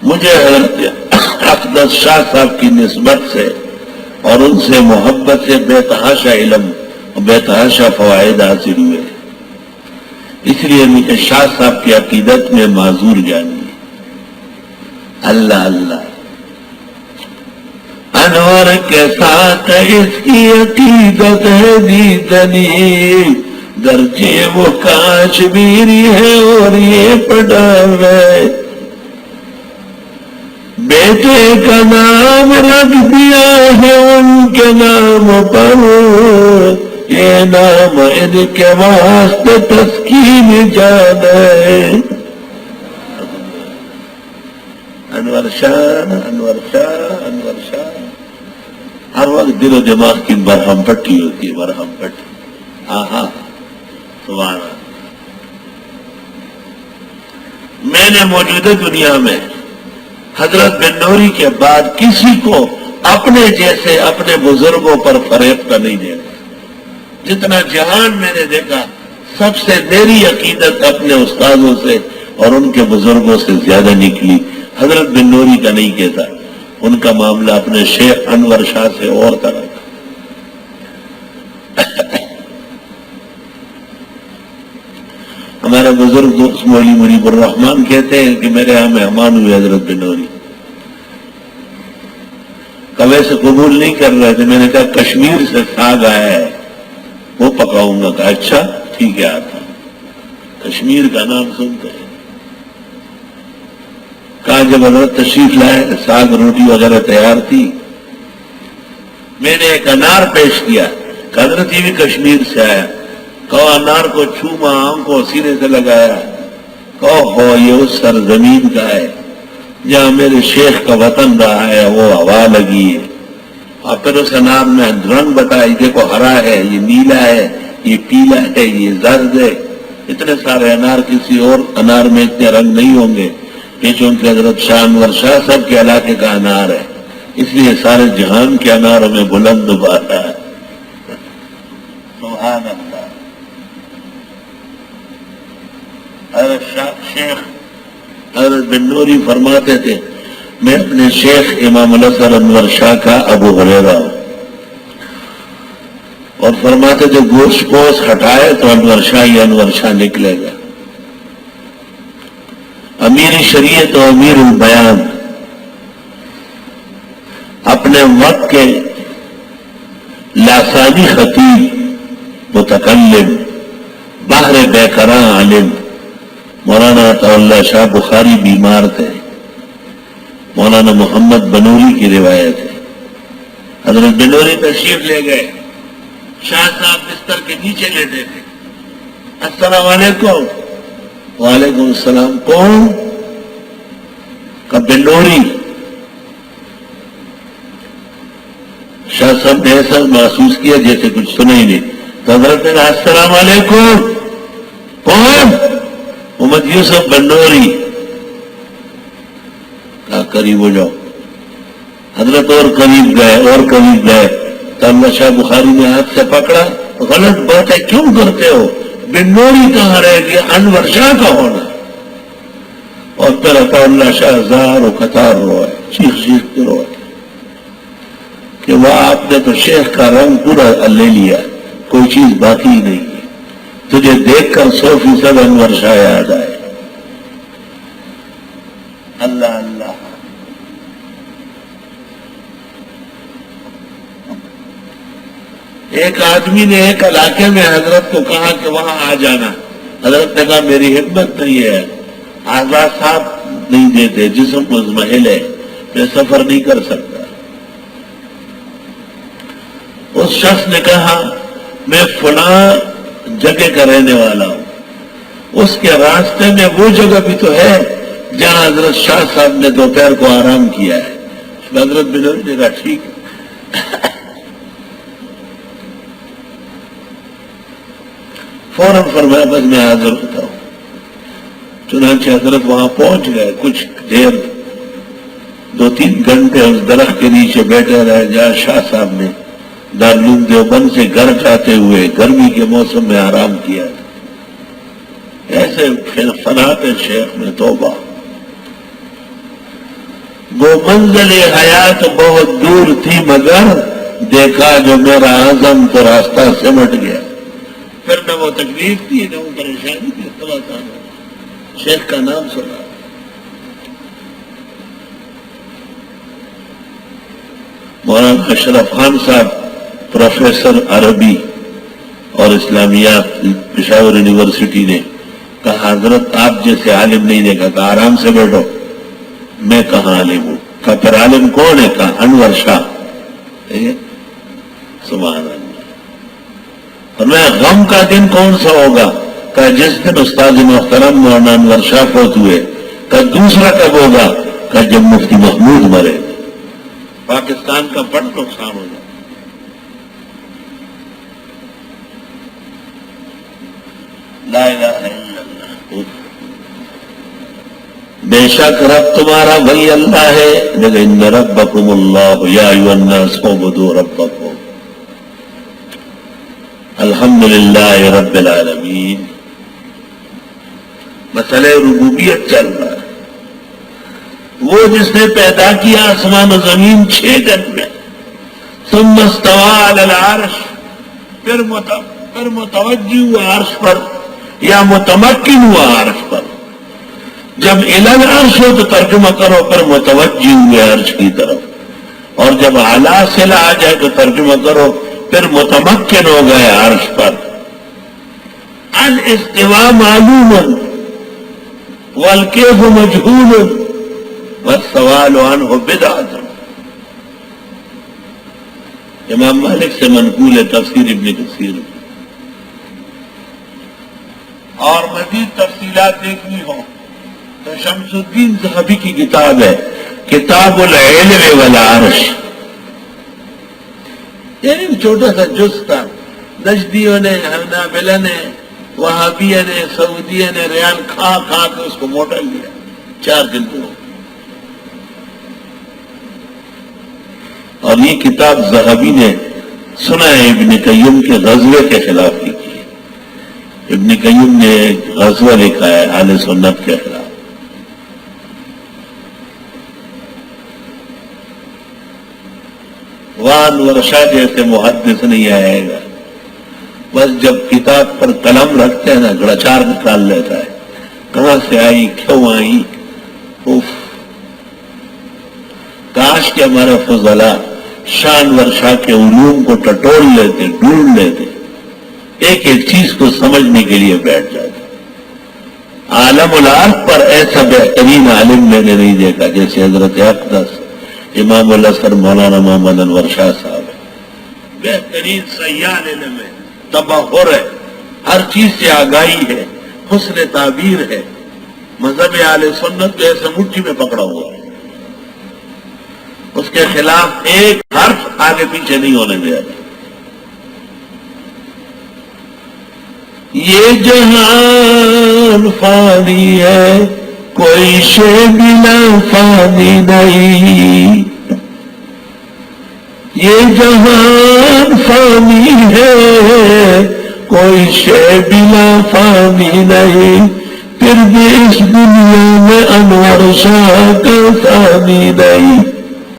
مجھے حضرت اقدس شاہ صاحب کی نسبت سے اور ان سے محبت سے بے تحاشا علم اور بے تحاشا فوائد حاصل ہوئے، اس لیے مجھے شاہ صاحب کی عقیدت میں معذور جانیے۔ اللہ اللہ، انور کے ساتھ اس کی عقیدت ہے دیدنی، درجے وہ کاشمیری ہے اور یہ پٹھان ہے، بیٹے کا نام رکھ دیا ہے ان کے نام پر، یہ نام ان کے واسطے تسکین جان ہے۔ انور شاہ، انور شاہ، انور شاہ، ہر وقت دل و دماغ کی برہم پٹی ہوتی ہے، برہم پٹی۔ آہا سبحان اللہ۔ میں نے موجودہ دنیا میں حضرت بن نوری کے بعد کسی کو اپنے جیسے اپنے بزرگوں پر فریب نہیں دیکھا۔ جتنا جہان میں نے دیکھا، سب سے میری عقیدت اپنے استادوں سے اور ان کے بزرگوں سے زیادہ نکلی۔ حضرت بن نوری کا نہیں کہتا، ان کا معاملہ اپنے شیخ انور شاہ سے اور طرح کا۔ ہمارے بزرگ دوست مولوی منیب الرحمان کہتے ہیں کہ میرے یہاں مہمان ہوئے حضرت بن نوری، کبھی سے قبول نہیں کر رہے تھے، میں نے کہا کشمیر سے ساگ آیا ہے وہ پکاؤں گا، کہا اچھا ٹھیک ہے آتا ہوں۔ کشمیر کا نام سنتے ہیں، کہا جب حضرت تشریف لائے ساگ روٹی وغیرہ تیار تھی، میں نے ایک انار پیش کیا، کہ حضرت یہ بھی کشمیر سے آیا، کہو انار کو چھوما، آم کو سینے سے لگایا، کہو ہو یہ اس سرزمین کا ہے جہاں میرے شیخ کا وطن رہا ہے، وہ ہوا لگی ہے، اور پھر اس انار میں رنگ بتائی، دیکھو ہرا ہے، یہ نیلا ہے، یہ پیلا ہے، یہ زرد ہے۔ اتنے سارے انار کسی اور انار میں اتنے رنگ نہیں ہوں گے، یہ چونکہ حضرت شاہ انور شاہ صاحب کے علاقے کا انار ہے، اس لیے سارے جہان کے اناروں میں بلند بالا ہے۔ سبحان اللہ۔ حضرت شیخ حضرت بن نوری فرماتے تھے، میں اپنے شیخ امام الحسن انور شاہ کا ابو ہریرہ ہوں، اور فرماتے تھے گوشت پوش ہٹائے تو انور شاہ یا انور شاہ نکلے گا۔ امیر شریعت و امیر البیان، اپنے وقت کے لاسانی خطیب، متکلم، بحر بیکراں عالم مولانا عطا اللہ شاہ بخاری بیمار تھے، مولانا محمد بنوری کی روایت ہے، حضرت بنوری تشریف لے گئے، شاہ صاحب بستر کے نیچے لیٹے تھے، السلام علیکم۔ وعلیکم السلام۔ کون؟ کہ بنوری۔ شاہ صاحب نے ایسا محسوس کیا جیسے کچھ سنا ہی نہیں، تو حضرت نے کہا السلام علیکم۔ کون؟ محمد یوسف بنوری۔ کہا قریب ہو جاؤ۔ حضرت اور قریب گئے اور قریب گئے، تو اللہ شاہ بخاری نے ہاتھ سے پکڑا، غلط بات ہے کیوں کرتے ہو، بنوری کہاں رہ گیا، انور شاہ کا ہونا۔ اور پھر عطا اللہ شاہ زار و قطار روئے، چیخ چیخ کے روئے کہ وہ آپ نے تو شیخ کا رنگ پورا لے لیا، کوئی چیز باقی نہیں ہے، تجھے دیکھ کر 100% انور شاہ یاد آئے۔ اللہ اللہ۔ ایک آدمی نے ایک علاقے میں حضرت کو کہا کہ وہاں آ جانا، حضرت نے کہا میری ہمت نہیں ہے، آزاد صاحب نہیں دیتے، جسم مزمحل ہے، میں سفر نہیں کر سکتا۔ اس شخص نے کہا میں فلاں جگہ کا رہنے والا ہوں، اس کے راستے میں وہ جگہ بھی تو ہے جہاں حضرت شاہ صاحب نے دوپہر کو آرام کیا ہے۔ حضرت بنوری نے کہا ٹھیک ہے، فوراً فرمایا بس میں حاضر ہوتا ہوں۔ چنانچہ حضرت وہاں پہنچ گئے، کچھ دیر 2-3 گھنٹے اس درخت کے نیچے بیٹھے رہے جہاں شاہ صاحب نے دارالعلوم دیوبند سے گھر جاتے ہوئے گرمی کے موسم میں آرام کیا۔ ایسے فنات شیخ میں توبہ۔ وہ منزل حیات بہت دور تھی مگر دیکھا جو میرا عزم تو راستہ سمٹ گیا. پھر نہ وہ تکلیف تھی نہ وہ پریشانی تھی. شیخ کا نام سنا. مولانا اشرف خان صاحب پروفیسر عربی اور اسلامیات پشاور یونیورسٹی نے کہا حضرت آپ جیسے عالم نہیں دیکھا. کہا آرام سے بیٹھو. میں کہاں عالم ہوں؟ کہا پھر عالم کون ہے؟ کہا انور شاہ. سبحان اللہ. اور میں غم کا دن کون سا ہوگا؟ کہا جس دن استاد محترم مولانا انور شاہ فوت ہوئے. کہا دوسرا کب ہوگا؟ کہا جب مفتی محمود مرے. پاکستان کا بڑا نقصان ہو جائے. لا الہ الا اللہ. بے شک رب تمہارا وہی اللہ ہے. لیکن ان ربکم اللہ یا ایھا الناس اعبدوا ربکم. الحمدللہ رب العالمین. مسئلہ ربوبیت چل رہا ہے. وہ جس نے پیدا کیا آسمان و زمین 6 دن میں. ثم استوى علی العرش. پھر متوجہ ہوا عرش پر یا متمکن ہوا عرش پر. جب الی العرش ہو تو ترجمہ کرو پھر متوجہ ہوئے عرش کی طرف. اور جب اعلی سے آ جائے تو ترجمہ کرو پھر متمکن ہو گئے عرش پر. الاستواء معلوم والکیف مجہول والسوال عنہ بدعۃ. امام مالک سے منقول ہے تفسیر ابن کثیر. اور مزید تفصیلات دیکھنی ہو تو شمس الدین ذہبی کی کتاب ہے کتاب العلم والعرش. یعنی چھوٹا سا جز تھا. نجدیوں نے، حنابلہ نے، وہابیہ نے، سعودیہ نے ریال کھا کھا کے اس کو موٹا لیا 4 دن کو. اور یہ کتاب ذہبی نے سنا ہے ابن قیم کے غزوے کے خلاف لکھی. ابن قیم نے غزوہ لکھا ہے اہل سنت کے خلاف. وان ورشا جیسے محدث نہیں آئے گا. بس جب کتاب پر قلم رکھتے ہیں نا گڑچار نکال لیتا ہے. کہاں سے آئی، کیوں آئی. کاش کہ ہمارے فضلاء شان ورشا کے علوم کو ٹٹول لیتے، ڈھونڈ لیتے، ایک ایک چیز کو سمجھنے کے لیے بیٹھ جاتے. عالم الارض پر ایسا بہترین عالم میں نے نہیں دیکھا جیسے حضرت اقدس امام الازہر مولانا محمد انور شاہ صاحب. بہترین سیال علم ہے، تبحر ہے، ہر چیز سے آگاہی ہے، حسن تعبیر ہے. مذہب اہل سنت کو ایسے مٹھی میں پکڑا ہوا ہے. اس کے خلاف ایک حرف آگے پیچھے نہیں ہونے دیا. یہ جہان فانی ہے کوئی شے بلا فانی نہیں. یہ جہان فانی ہے کوئی شے بلا فانی نہیں. پھر بھی اس دنیا میں انور شاہ کا ثانی نہیں.